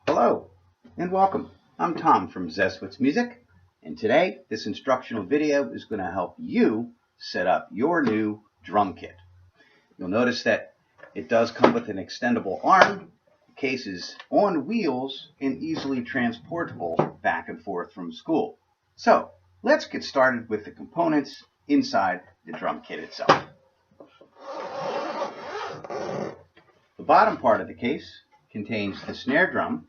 Hello and welcome. I'm Tom from Zeswitz Music, and today this instructional video is going to help you set up your new drum kit. You'll notice that it does come with an extendable arm. The case is on wheels and easily transportable back and forth from school. So let's get started with the components inside the drum kit itself. The bottom part of the case contains the snare drum,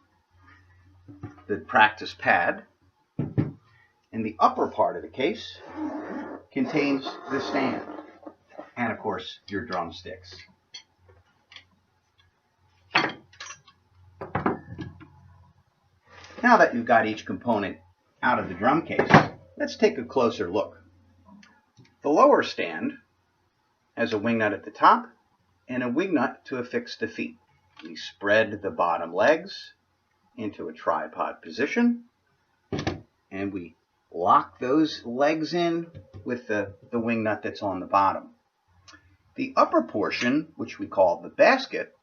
the practice pad, and the upper part of the case contains the stand and, of course, your drumsticks. Now that you've got each component out of the drum case, let's take a closer look. The lower stand has a wing nut at the top and a wing nut to affix the feet. We spread the bottom legs into a tripod position, and we lock those legs in with the wing nut that's on the bottom. The upper portion, which we call the basket,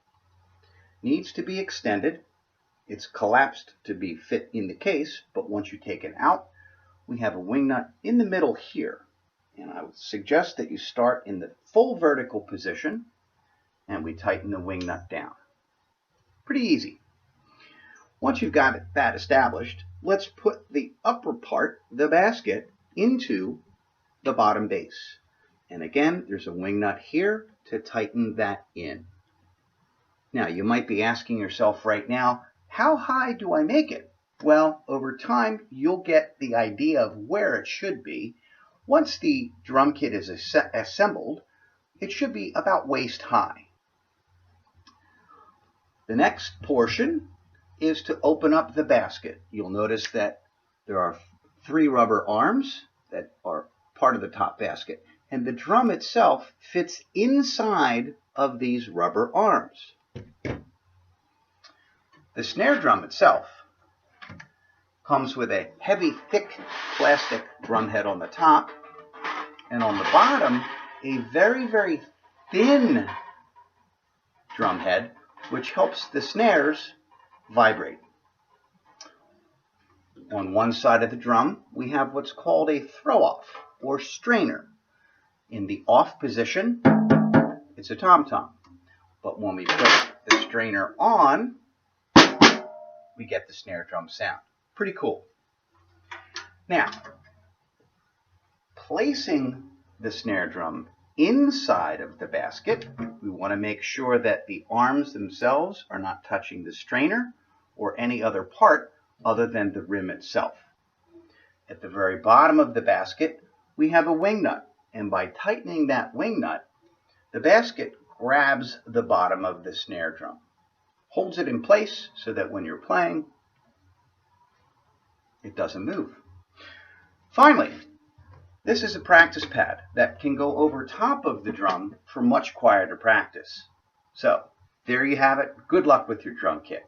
needs to be extended. It's collapsed to be fit in the case, but once you take it out, we have a wing nut in the middle here. And I would suggest that you start in the full vertical position, and we tighten the wing nut down. Pretty easy. Once you've got that established, let's put the upper part, the basket, into the bottom base. And again, there's a wing nut here to tighten that in. Now, you might be asking yourself right now, how high do I make it? Well, over time, you'll get the idea of where it should be. Once the drum kit is assembled, it should be about waist high. The next portion is to open up the basket. You'll notice that there are 3 rubber arms that are part of the top basket, and the drum itself fits inside of these rubber arms. The snare drum itself comes with a heavy, thick plastic drum head on the top, and on the bottom, a very, very thin drum head, which helps the snares vibrate. On one side of the drum, we have what's called a throw-off or strainer. In the off position, it's a tom-tom. But when we put the strainer on, we get the snare drum sound. Pretty cool. Now, placing the snare drum inside of the basket, we want to make sure that the arms themselves are not touching the strainer or any other part other than the rim itself. At the very bottom of the basket, we have a wing nut, and by tightening that wing nut, the basket grabs the bottom of the snare drum, holds it in place so that when you're playing, it doesn't move. Finally, this is a practice pad that can go over top of the drum for much quieter practice. So, there you have it. Good luck with your drum kit.